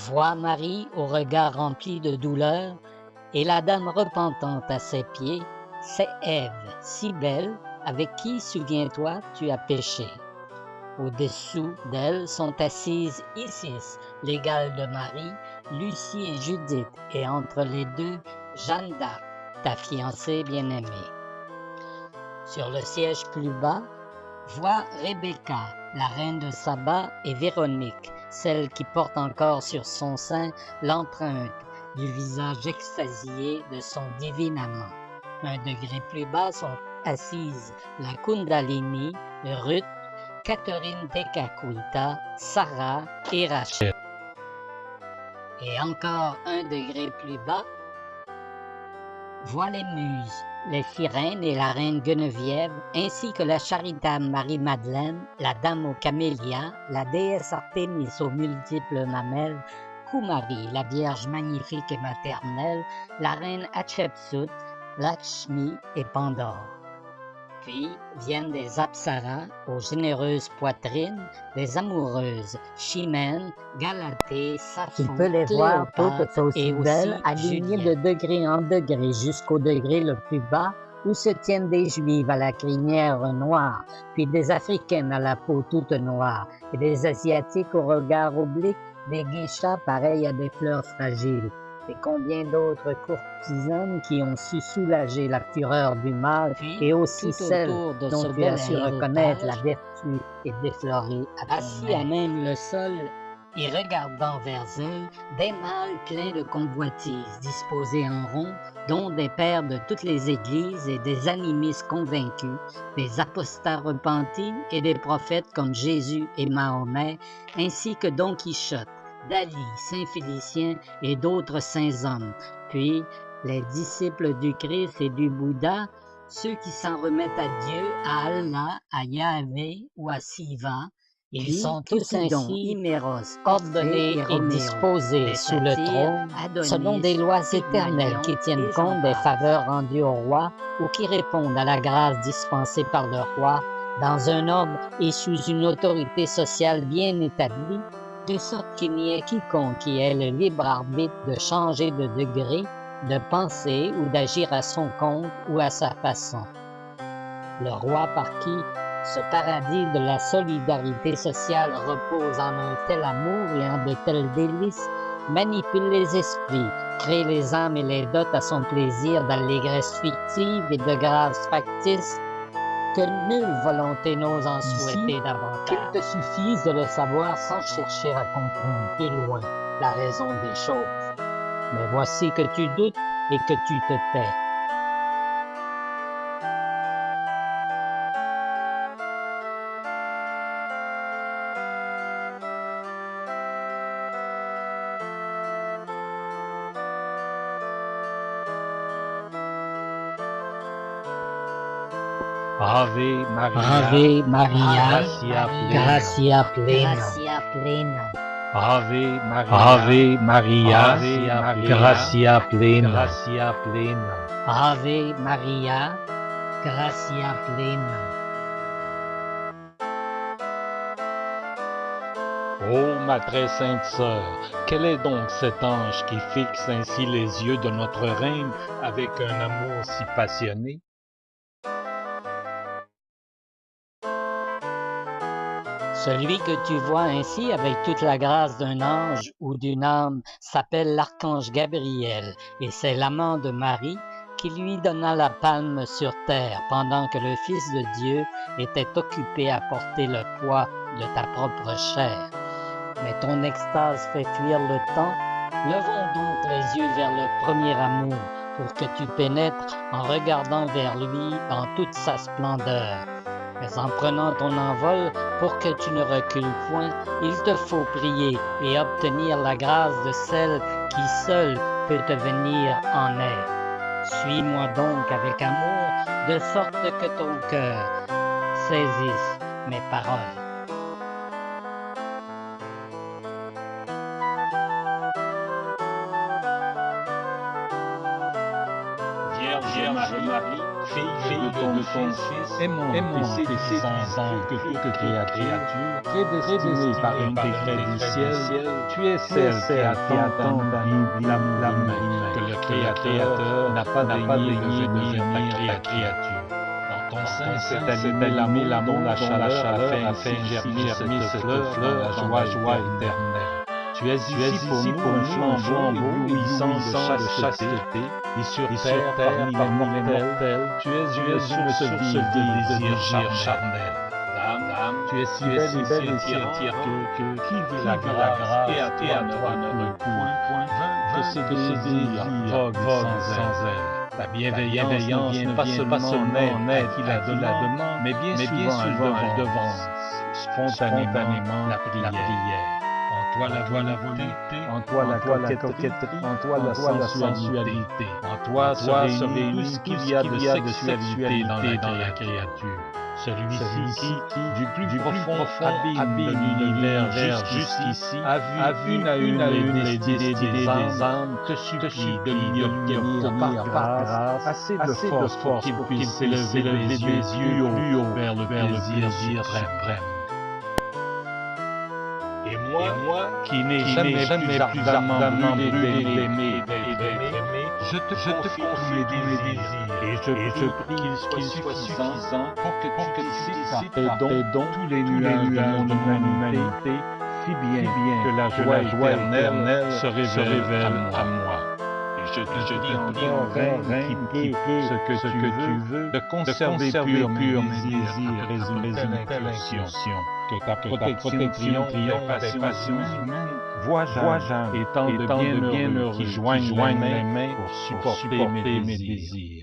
Vois Marie au regard rempli de douleur, et la dame repentante à ses pieds, c'est Ève, si belle, avec qui, souviens-toi, tu as péché. Au-dessous d'elle sont assises Isis, l'égale de Marie, Lucie et Judith, et entre les deux, Jeanne d'Arc, ta fiancée bien-aimée. Sur le siège plus bas, vois Rebecca, la reine de Saba, et Véronique, celle qui porte encore sur son sein l'empreinte du visage extasié de son divin amant. Un degré plus bas sont assises la Kundalini, Ruth, Catherine Tekakwitha, Sarah et Rachel. Et encore un degré plus bas, vois les muses, les sirènes et la reine Guéneviève, ainsi que la charitable Marie-Madeleine, la dame aux camélias, la déesse Artémis aux multiples mamelles, Kumari, la Vierge magnifique et maternelle, la reine Hatshepsut, Lakshmi et Pandore. Puis viennent des apsaras aux généreuses poitrines, des amoureuses, Chimène, Galatée, Sappho, Tu peux les voir toutes Cléopâtre aussi et belles, aussi alignées de Juliette. degré en degré jusqu'au degré le plus bas, où se tiennent des juives à la crinière noire, puis des africaines à la peau toute noire, et des asiatiques au regard oblique, des geishas pareils à des fleurs fragiles. Et combien d'autres courtisanes qui ont su soulager la fureur du mal, Puis, et aussi tout celles autour de dont ce tu as bel su reconnaître la aréopage, vertu et déflorer à ton assis à maître. même le sol et regardant vers eux, des mâles pleins de convoitises, disposés en rond, dont des pères de toutes les églises et des animistes convaincus, des apostats repentis et des prophètes comme Jésus et Mahomet, ainsi que Don Quichotte, Dali, Saint-Félicien et d'autres saints hommes, puis les disciples du Christ et du Bouddha, ceux qui s'en remettent à Dieu, à Allah, à Yahvé ou à Siva. Ils Puis, sont tous Cupidon, ainsi Himéros, ordonnés Orphée et et Roméo, disposés des sous le satyres, trône Adonis, selon des lois éternelles Pygmalion, qui tiennent et j'en compte des passe. faveurs rendues au roi ou qui répondent à la grâce dispensée par le roi dans un ordre et sous une autorité sociale bien établie, de sorte qu'il n'y ait quiconque qui ait le libre arbitre de changer de degré, de penser ou d'agir à son compte ou à sa façon. Le roi par qui ce paradis de la solidarité sociale repose en un tel amour et en de tels délices, manipule les esprits, crée les âmes et les dote à son plaisir d'allégresse fictive et de grâce factice, que nulle volonté n'ose en souhaiter davantage. Qu'il te suffise de le savoir sans chercher à comprendre plus loin la raison des choses. Mais voici que tu doutes et que tu te tais. Ave Maria, Ave Maria, gratia plena. gratia plena. Ave Maria, gratia plena. Ave Maria, gratia plena. Ô ma très sainte sœur, quel est donc cet ange qui fixe ainsi les yeux de notre reine avec un amour si passionné? Celui que tu vois ainsi avec toute la grâce d'un ange ou d'une âme s'appelle l'archange Gabriel, et c'est l'amant de Marie qui lui donna la palme sur terre pendant que le Fils de Dieu était occupé à porter le poids de ta propre chair. Mais ton extase fait fuir le temps. Levons donc les yeux vers le premier amour pour que tu pénètres en regardant vers lui dans toute sa splendeur. Mais en prenant ton envol, pour que tu ne recules point, il te faut prier et obtenir la grâce de celle qui seule peut te venir en aide. Suis-moi donc avec amour, de sorte que ton cœur saisisse mes paroles. Viens Vierge Marie, fille de ton Fils, aimant tes 6 ans que toute créature, prédestinée par un décret du ciel, tu es celle qui attend l'amour que le Créateur n'a pas daigné devenir ta créature. Dans ton sein s'est allumé l'amour, la chaleur, afin germer cette fleur dans la joie éternelle. Tu es ici pour nous un flambeau éblouissant de chasteté, et sur terre, parmi les mortels, tu es une source vive de désir charnel. Dame, tu es si belle et si attirante que qui veut la grâce et à toi ne point que ces désirs voguent sans elle. La bienveillance ne pas seulement à qui la demande, mais bien souvent elle devance spontanément la prière. En toi la volonté, en toi la coquetterie, en toi la sensualité, en toi se réunit tout ce qu'il y a de sexualité dans la créature. Celui-ci qui, du plus profond abîme de l'univers jusqu'ici, a vu une à une les destinées des âmes, te supplie de lui obtenir par grâce assez de force pour qu'il puisse élever les yeux plus haut vers le plaisir suprême. Et moi, qui n'ai jamais plus ardemment brûlé d'aimer, je te confie mes désirs, et je prie qu'il soit suffisant pour que tu dissipes par tes dons tous les nuages de mon humanité, si bien que la joie éternelle se révèle à moi. Et je te dis encore, Reine, qui peut ce que tu veux, de conserver pur mes désirs après une telle incursion. Que ta protection triomphe des passions humaines, vois-je, et tant de bienheureux qui joignent les mains pour supporter mes désirs.